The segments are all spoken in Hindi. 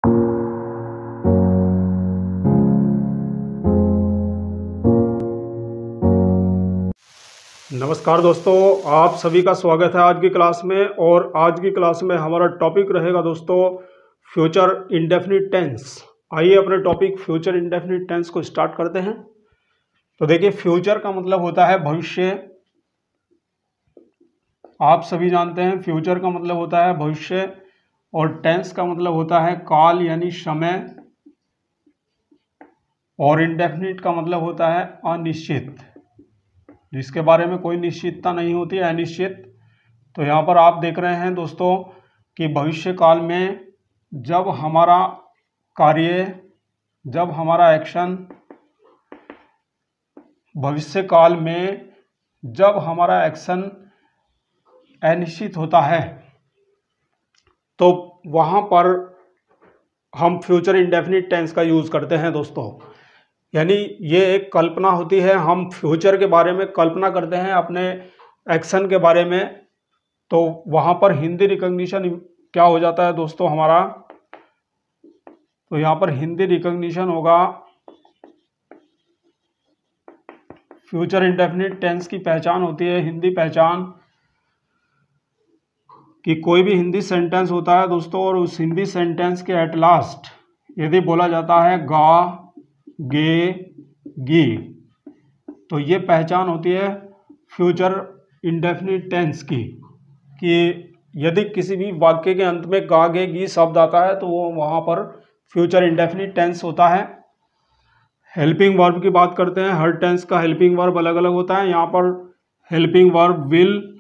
नमस्कार दोस्तों, आप सभी का स्वागत है आज की क्लास में। और आज की क्लास में हमारा टॉपिक रहेगा दोस्तों फ्यूचर इंडेफिनिट टेंस। आइए अपने टॉपिक फ्यूचर इंडेफिनिट टेंस को स्टार्ट करते हैं। तो देखिए, फ्यूचर का मतलब होता है भविष्य। आप सभी जानते हैं फ्यूचर का मतलब होता है भविष्य, और टेंस का मतलब होता है काल यानी समय, और इंडेफिनिट का मतलब होता है अनिश्चित, जिसके बारे में कोई निश्चितता नहीं होती है, अनिश्चित। तो यहाँ पर आप देख रहे हैं दोस्तों कि भविष्य काल में जब हमारा कार्य, जब हमारा एक्शन, भविष्य काल में जब हमारा एक्शन अनिश्चित होता है तो वहाँ पर हम फ्यूचर इंडेफिनिट टेंस का यूज़ करते हैं दोस्तों। यानी ये एक कल्पना होती है, हम फ्यूचर के बारे में कल्पना करते हैं अपने एक्शन के बारे में। तो वहाँ पर हिंदी रिकॉग्निशन क्या हो जाता है दोस्तों हमारा, तो यहाँ पर हिंदी रिकॉग्निशन होगा, फ्यूचर इंडेफिनिट टेंस की पहचान होती है, हिंदी पहचान, कि कोई भी हिंदी सेंटेंस होता है दोस्तों, और उस हिंदी सेंटेंस के एट लास्ट यदि बोला जाता है गा, गे, गी, तो ये पहचान होती है फ्यूचर इंडेफिनिट टेंस की, कि यदि किसी भी वाक्य के अंत में गा, गे, गी शब्द आता है तो वो वहाँ पर फ्यूचर इंडेफिनिट टेंस होता है। हेल्पिंग वर्ब की बात करते हैं। हर टेंस का हेल्पिंग वर्ब अलग अलग होता है। यहाँ पर हेल्पिंग वर्ब विल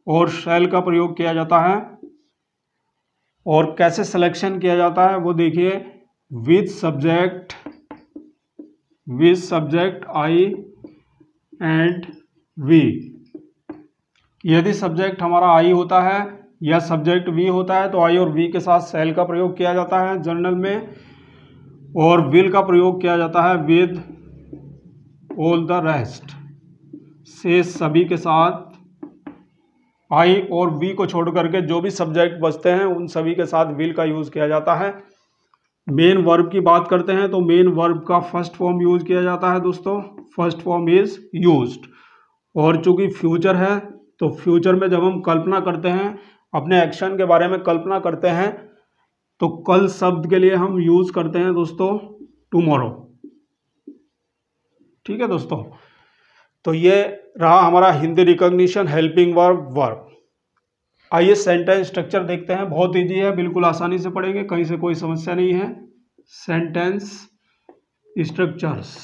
और शैल का प्रयोग किया जाता है। और कैसे सिलेक्शन किया जाता है वो देखिए, with subject I and we. यदि सब्जेक्ट हमारा आई होता है या सब्जेक्ट वी होता है तो आई और वी के साथ शैल का प्रयोग किया जाता है जनरल में, और विल का प्रयोग किया जाता है विद ऑल द रेस्ट, से सभी के साथ। आई और वी को छोड़ करके जो भी सब्जेक्ट बचते हैं उन सभी के साथ विल का यूज़ किया जाता है। मेन वर्ब की बात करते हैं तो मेन वर्ब का फर्स्ट फॉर्म यूज किया जाता है दोस्तों, फर्स्ट फॉर्म इज यूज्ड। और चूंकि फ्यूचर है तो फ्यूचर में जब हम कल्पना करते हैं, अपने एक्शन के बारे में कल्पना करते हैं, तो कल शब्द के लिए हम यूज करते हैं दोस्तों टुमारो। ठीक है दोस्तों, तो ये रहा हमारा Hindi recognition helping verb verb. आइए सेंटेंस स्ट्रक्चर देखते हैं, बहुत इजी है, बिल्कुल आसानी से पढ़ेंगे, कहीं से कोई समस्या नहीं है। सेंटेंस स्ट्रक्चर्स,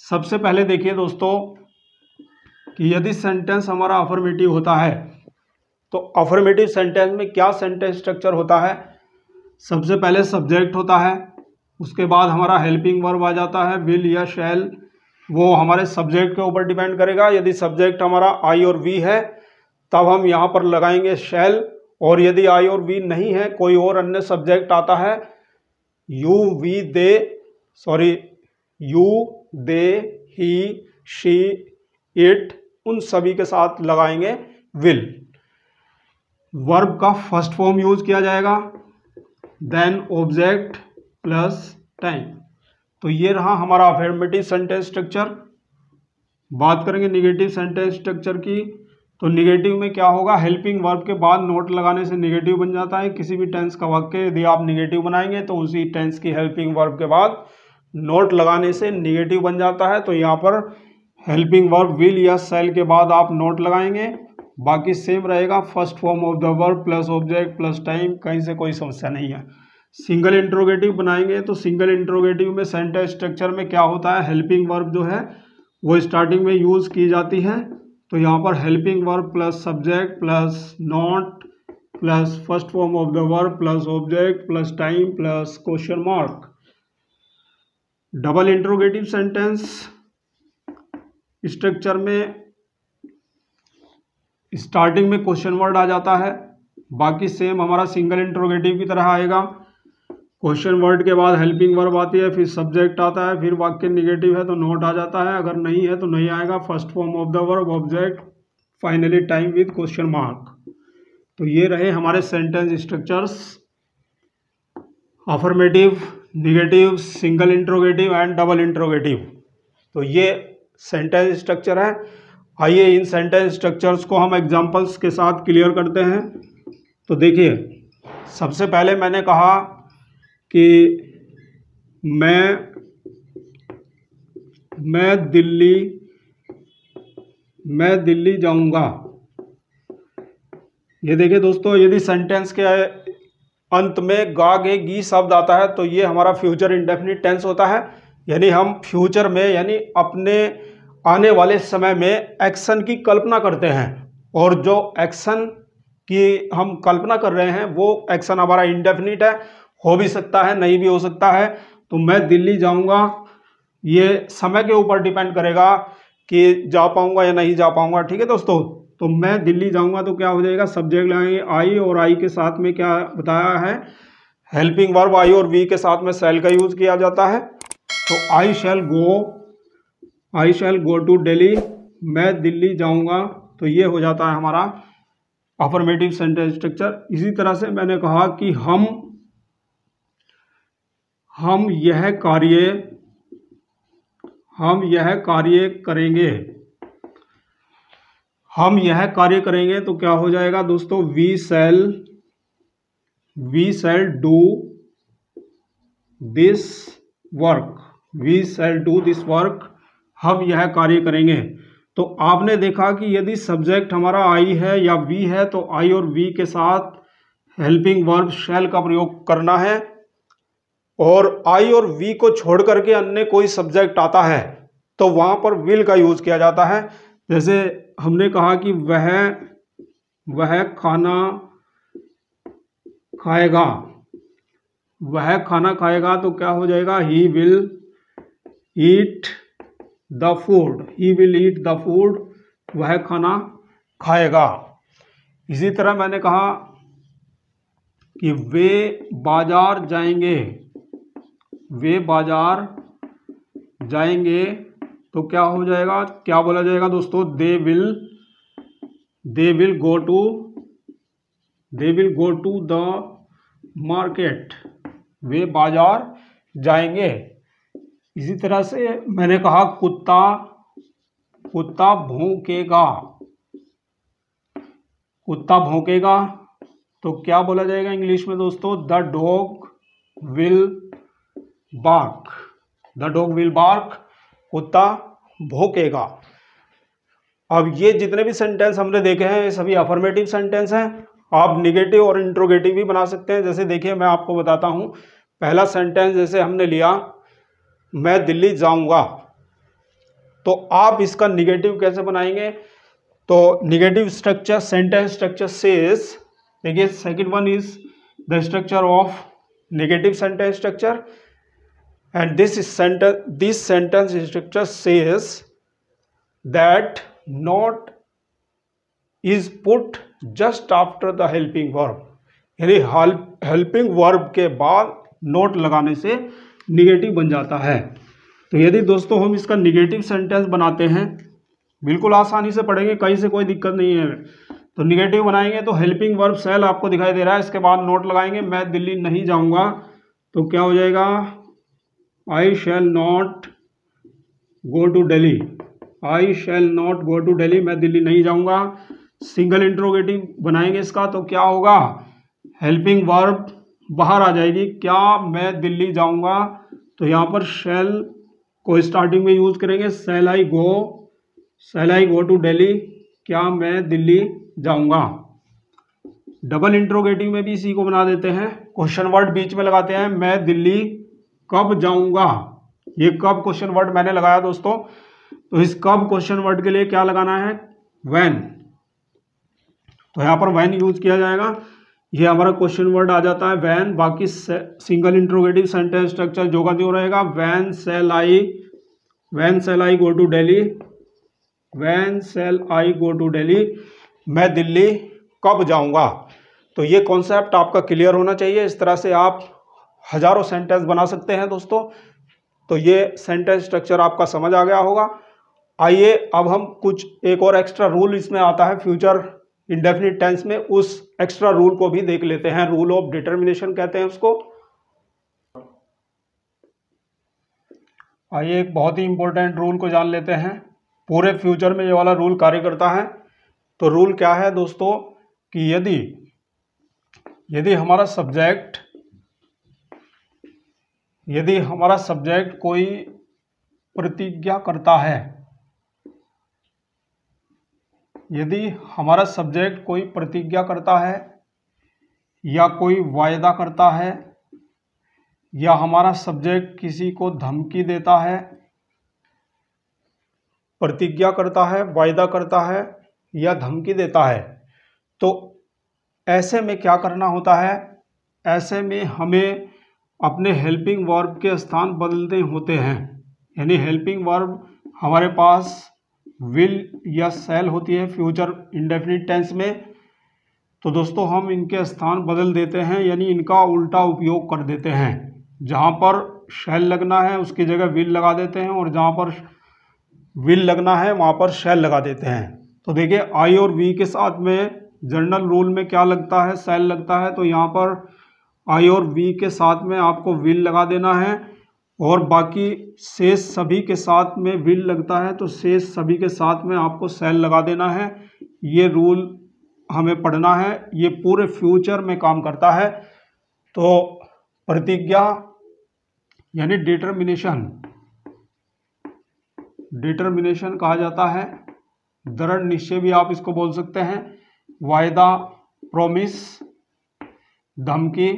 सबसे पहले देखिए दोस्तों कि यदि सेंटेंस हमारा अफर्मेटिव होता है तो अफर्मेटिव सेंटेंस में क्या सेंटेंस स्ट्रक्चर होता है। सबसे पहले सब्जेक्ट होता है, उसके बाद हमारा हेल्पिंग वर्ब आ जाता है विल या शैल, वो हमारे सब्जेक्ट के ऊपर डिपेंड करेगा। यदि सब्जेक्ट हमारा आई और वी है तब हम यहाँ पर लगाएंगे शैल, और यदि आई और वी नहीं है, कोई और अन्य सब्जेक्ट आता है, you, we, they, he, she, it, उन सभी के साथ लगाएंगे विल। वर्ब का फर्स्ट फॉर्म यूज किया जाएगा, देन ऑब्जेक्ट प्लस टाइम। तो ये रहा हमारा अफर्मेटिव सेंटेंस स्ट्रक्चर। बात करेंगे निगेटिव सेंटेंस स्ट्रक्चर की, तो निगेटिव में क्या होगा, हेल्पिंग वर्ब के बाद नोट लगाने से निगेटिव बन जाता है। किसी भी टेंस का वाक्य यदि आप निगेटिव बनाएंगे तो उसी टेंस की हेल्पिंग वर्ब के बाद नोट लगाने से निगेटिव बन जाता है। तो यहाँ पर हेल्पिंग वर्ब विल या शैल के बाद आप नोट लगाएंगे, बाकी सेम रहेगा, first form of the verb plus object plus time, कहीं से कोई समस्या नहीं है। सिंगल इंट्रोगेटिव बनाएंगे तो सिंगल इंट्रोगेटिव में सेंटेंस स्ट्रक्चर में क्या होता है, हेल्पिंग वर्ब जो है वो स्टार्टिंग में यूज की जाती है। तो यहाँ पर helping verb plus subject plus not plus first form of the verb plus object plus time plus question mark. Double interrogative sentence structure में स्टार्टिंग में क्वेश्चन वर्ड आ जाता है, बाकी सेम हमारा सिंगल इंट्रोगेटिव की तरह आएगा। क्वेश्चन वर्ड के बाद हेल्पिंग वर्ब आती है, फिर सब्जेक्ट आता है, फिर वाक्य निगेटिव है तो नोट आ जाता है, अगर नहीं है तो नहीं आएगा, first form of the verb object, finally time with question mark. तो ये रहे हमारे sentence structures, affirmative, negative, single interrogative and double interrogative. तो ये सेंटेंस स्ट्रक्चर है। आइए इन सेंटेंस स्ट्रक्चर्स को हम एग्जांपल्स के साथ क्लियर करते हैं। तो देखिए, सबसे पहले मैंने कहा कि मैं दिल्ली जाऊंगा। ये देखिए दोस्तों, यदि सेंटेंस के अंत में गा गे गी शब्द आता है तो ये हमारा फ्यूचर इंडेफिनिट टेंस होता है, यानी हम फ्यूचर में यानी अपने आने वाले समय में एक्शन की कल्पना करते हैं, और जो एक्शन की हम कल्पना कर रहे हैं वो एक्शन हमारा इंडेफिनिट है, हो भी सकता है नहीं भी हो सकता है। तो मैं दिल्ली जाऊंगा, ये समय के ऊपर डिपेंड करेगा कि जा पाऊंगा या नहीं जा पाऊंगा। ठीक है दोस्तों, तो मैं दिल्ली जाऊंगा तो क्या हो जाएगा, सब्जेक्ट लगाएंगे आई, और आई के साथ में क्या बताया है, हेल्पिंग वर्ब आई और वी के साथ में शैल का यूज किया जाता है। तो आई शैल गो टू दिल्ली, मैं दिल्ली जाऊंगा, तो ये हो जाता है हमारा अफर्मेटिव सेंटेंस स्ट्रक्चर। इसी तरह से मैंने कहा कि हम यह कार्य करेंगे, तो क्या हो जाएगा दोस्तों, we shall do this work, हम यह कार्य करेंगे। तो आपने देखा कि यदि सब्जेक्ट हमारा आई है या वी है तो आई और वी के साथ हेल्पिंग वर्ब शैल का प्रयोग करना है, और आई और वी को छोड़ करके अन्य कोई सब्जेक्ट आता है तो वहां पर विल का यूज किया जाता है। जैसे हमने कहा कि वह खाना खाएगा, तो क्या हो जाएगा, he will eat the food, वह खाना खाएगा। इसी तरह मैंने कहा कि वे बाजार जाएंगे, तो क्या हो जाएगा, क्या बोला जाएगा दोस्तों, they will go to the market, वे बाजार जाएंगे। इसी तरह से मैंने कहा कुत्ता भौंकेगा, तो क्या बोला जाएगा इंग्लिश में दोस्तों, द डॉग विल बार्क, कुत्ता भौंकेगा। अब ये जितने भी सेंटेंस हमने देखे हैं ये सभी अफर्मेटिव सेंटेंस हैं। आप निगेटिव और इंट्रोगेटिव भी बना सकते हैं। जैसे देखिए, मैं आपको बताता हूं, पहला सेंटेंस जैसे हमने लिया, मैं दिल्ली जाऊंगा, तो आप इसका निगेटिव कैसे बनाएंगे, तो negative structure, sentence structure says, देखिए second one is the structure of negative sentence structure, and this sentence structure says that not is put just after the helping verb, यानी हेल्पिंग वर्ब के बाद नोट लगाने से निगेटिव बन जाता है। तो यदि दोस्तों हम इसका निगेटिव सेंटेंस बनाते हैं, बिल्कुल आसानी से पढ़ेंगे, कहीं से कोई दिक्कत नहीं है। तो निगेटिव बनाएंगे तो हेल्पिंग वर्ब शैल आपको दिखाई दे रहा है, इसके बाद नोट लगाएंगे, मैं दिल्ली नहीं जाऊंगा, तो क्या हो जाएगा, I shall not go to Delhi, मैं दिल्ली नहीं जाऊंगा। सिंगल इंट्रोगेटिव बनाएंगे इसका, तो क्या होगा, हेल्पिंग वर्ब बाहर आ जाएगी, क्या मैं दिल्ली जाऊंगा, तो यहाँ पर शैल को स्टार्टिंग में यूज करेंगे, शैल आई गो टू दिल्ली, क्या मैं दिल्ली जाऊंगा। डबल इंट्रोगेटिव में भी इसी को बना देते हैं, क्वेश्चन वर्ड बीच में लगाते हैं, मैं दिल्ली कब जाऊंगा, ये कब क्वेश्चन वर्ड मैंने लगाया दोस्तों, तो इस कब क्वेश्चन वर्ड के लिए क्या लगाना है, व्हेन, तो यहाँ पर व्हेन यूज किया जाएगा, ये हमारा क्वेश्चन वर्ड आ जाता है व्हेन। बाकी सिंगल इंट्रोगेटिव सेंटेंस स्ट्रक्चर जो का जो रहेगा, when shall I go to Delhi, मैं दिल्ली कब जाऊंगा। तो ये कॉन्सेप्ट आपका क्लियर होना चाहिए। इस तरह से आप हजारों सेंटेंस बना सकते हैं दोस्तों। तो ये सेंटेंस स्ट्रक्चर आपका समझ आ गया होगा। आइए अब हम कुछ एक और एक्स्ट्रा रूल इसमें आता है फ्यूचर इंडेफिनिट टेंस में उस एक्स्ट्रा रूल को भी देख लेते हैं, रूल ऑफ डिटर्मिनेशन कहते हैं उसको। आइए एक बहुत ही इंपॉर्टेंट रूल को जान लेते हैं, पूरे फ्यूचर में ये वाला रूल कार्य करता है। तो रूल क्या है दोस्तों कि यदि हमारा सब्जेक्ट कोई प्रतिज्ञा करता है, यदि हमारा सब्जेक्ट कोई प्रतिज्ञा करता है या कोई वायदा करता है या हमारा सब्जेक्ट किसी को धमकी देता है, प्रतिज्ञा करता है, वायदा करता है या धमकी देता है, तो ऐसे में क्या करना होता है, ऐसे में हमें अपने हेल्पिंग वर्ब के स्थान बदलने होते हैं। यानी हेल्पिंग वर्ब हमारे पास विल या शैल होती है फ्यूचर इंडेफिनिट टेंस में, तो दोस्तों हम इनके स्थान बदल देते हैं, यानी इनका उल्टा उपयोग कर देते हैं। जहाँ पर शैल लगना है उसकी जगह विल लगा देते हैं और जहाँ पर विल लगना है वहाँ पर शैल लगा देते हैं। तो देखिए आई और वी के साथ में जनरल रूल में क्या लगता है, शैल लगता है, तो यहाँ पर आई और वी के साथ में आपको विल लगा देना है और बाकी शेष सभी के साथ में विल लगता है तो शेष सभी के साथ में आपको शैल लगा देना है। ये रूल हमें पढ़ना है, ये पूरे फ्यूचर में काम करता है। तो प्रतिज्ञा यानी डिटर्मिनेशन कहा जाता है, दृढ़ निश्चय भी आप इसको बोल सकते हैं, वायदा, प्रॉमिस, धमकी,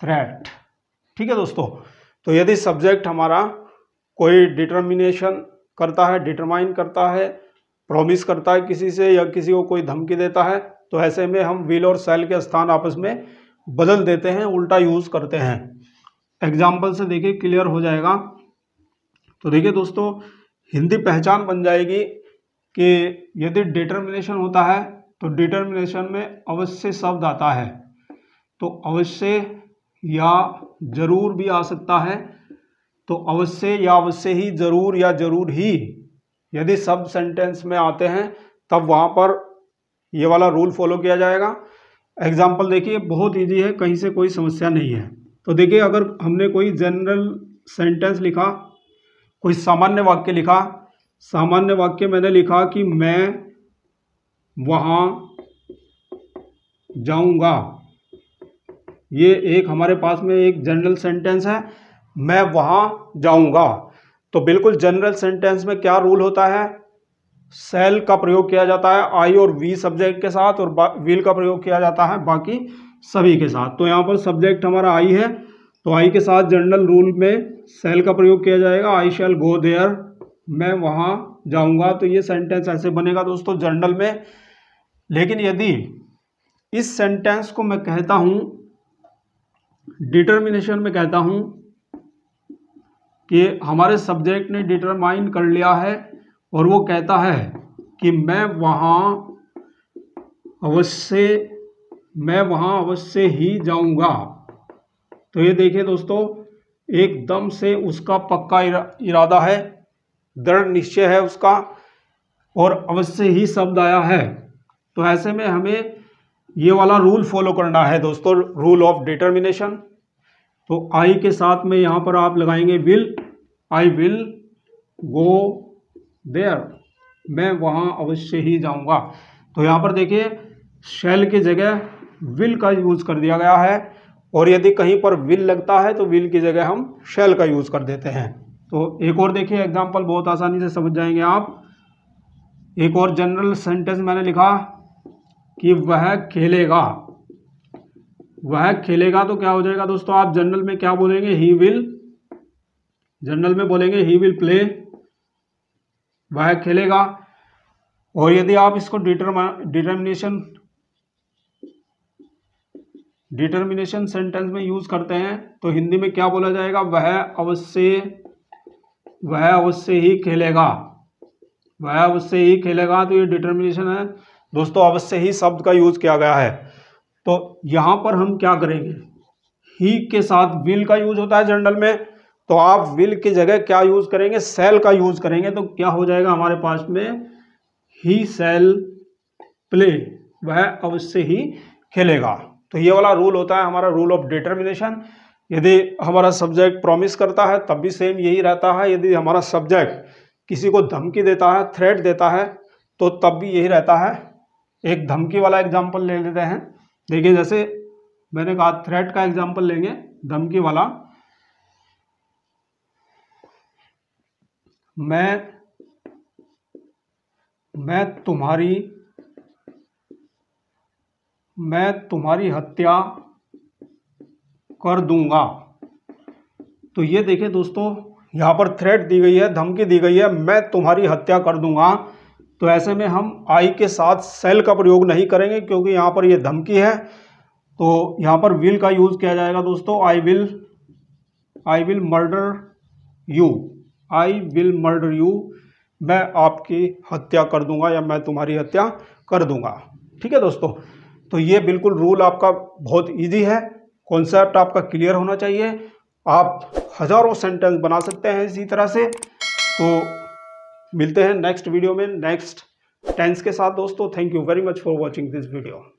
थ्रेट। ठीक है दोस्तों, तो यदि सब्जेक्ट हमारा कोई डिटर्मिनेशन करता है, डिटरमाइन करता है, प्रॉमिस करता है किसी से या किसी को कोई धमकी देता है, तो ऐसे में हम विल और शैल के स्थान आपस में बदल देते हैं, उल्टा यूज करते हैं। एग्जाम्पल से देखिए क्लियर हो जाएगा। तो देखिए दोस्तों हिंदी पहचान बन जाएगी कि यदि डिटर्मिनेशन होता है तो डिटर्मिनेशन में अवश्य शब्द आता है, तो अवश्य या जरूर भी आ सकता है। तो अवश्य या अवश्य ही, जरूर या जरूर ही यदि शब्द सेंटेंस में आते हैं तब वहाँ पर ये वाला रूल फॉलो किया जाएगा। एग्जाम्पल देखिए बहुत इजी है, कहीं से कोई समस्या नहीं है। तो देखिए अगर हमने कोई जनरल सेंटेंस लिखा, कोई सामान्य वाक्य लिखा, सामान्य वाक्य मैंने लिखा कि मैं वहाँ जाऊँगा, ये एक हमारे पास में एक जनरल सेंटेंस है, मैं वहाँ जाऊँगा। तो बिल्कुल जनरल सेंटेंस में क्या रूल होता है, शैल का प्रयोग किया जाता है आई और वी सब्जेक्ट के साथ और विल का प्रयोग किया जाता है बाकी सभी के साथ। तो यहाँ पर सब्जेक्ट हमारा आई है तो आई के साथ जनरल रूल में शैल का प्रयोग किया जाएगा, आई शैल गो देयर, मैं वहाँ जाऊँगा। तो ये सेंटेंस ऐसे बनेगा दोस्तों जनरल में। लेकिन यदि इस सेंटेंस को मैं कहता हूँ डिटर्मिनेशन में, कहता हूँ कि हमारे सब्जेक्ट ने डिटरमाइन कर लिया है और वो कहता है कि मैं वहाँ अवश्य ही जाऊँगा, तो ये देखिए दोस्तों एकदम से उसका पक्का इरादा है, दृढ़ निश्चय है उसका और अवश्य ही शब्द आया है। तो ऐसे में हमें ये वाला रूल फॉलो करना है दोस्तों, रूल ऑफ डिटर्मिनेशन। तो आई के साथ में यहाँ पर आप लगाएंगे will, I will go there, मैं वहाँ अवश्य ही जाऊँगा। तो यहाँ पर देखिए शैल की जगह विल का यूज़ कर दिया गया है और यदि कहीं पर विल लगता है तो विल की जगह हम शैल का यूज़ कर देते हैं। तो एक और देखिए एग्जाम्पल, बहुत आसानी से समझ जाएंगे आप। एक और जनरल सेंटेंस मैंने लिखा कि वह खेलेगा, वह खेलेगा, तो क्या हो जाएगा दोस्तों, आप जनरल में क्या बोलेंगे, ही विल, जनरल में बोलेंगे ही विल प्ले, वह खेलेगा। और यदि आप इसको डिटर्मिनेशन सेंटेंस में यूज करते हैं तो हिंदी में क्या बोला जाएगा, वह अवश्य ही खेलेगा, वह अवश्य ही खेलेगा। तो ये डिटर्मिनेशन है दोस्तों, अवश्य ही शब्द का यूज किया गया है। तो यहाँ पर हम क्या करेंगे, ही के साथ विल का यूज होता है जनरल में, तो आप विल की जगह क्या यूज करेंगे, शैल का यूज करेंगे। तो क्या हो जाएगा हमारे पास में, ही शैल प्ले, वह अवश्य ही खेलेगा। तो ये वाला रूल होता है हमारा रूल ऑफ डिटर्मिनेशन। यदि हमारा सब्जेक्ट प्रॉमिस करता है तब भी सेम यही रहता है, यदि हमारा सब्जेक्ट किसी को धमकी देता है, थ्रेट देता है, तो तब भी यही रहता है। एक धमकी वाला एग्जाम्पल ले लेते हैं। देखिए जैसे मैंने कहा थ्रेट का एग्जाम्पल लेंगे, धमकी वाला। मैं तुम्हारी हत्या कर दूंगा। तो ये देखिए दोस्तों, यहाँ पर थ्रेट दी गई है, धमकी दी गई है, मैं तुम्हारी हत्या कर दूंगा। तो ऐसे में हम आई के साथ सेल का प्रयोग नहीं करेंगे, क्योंकि यहाँ पर ये धमकी है। तो यहाँ पर विल का यूज किया जाएगा दोस्तों। आई विल मर्डर यू, मैं आपकी हत्या कर दूंगा या मैं तुम्हारी हत्या कर दूंगा। ठीक है दोस्तों, तो ये बिल्कुल रूल आपका बहुत इजी है, कॉन्सेप्ट आपका क्लियर होना चाहिए। आप हजारों सेंटेंस बना सकते हैं इसी तरह से। तो मिलते हैं नेक्स्ट वीडियो में नेक्स्ट टेंस के साथ दोस्तों। Thank you very much for watching this video.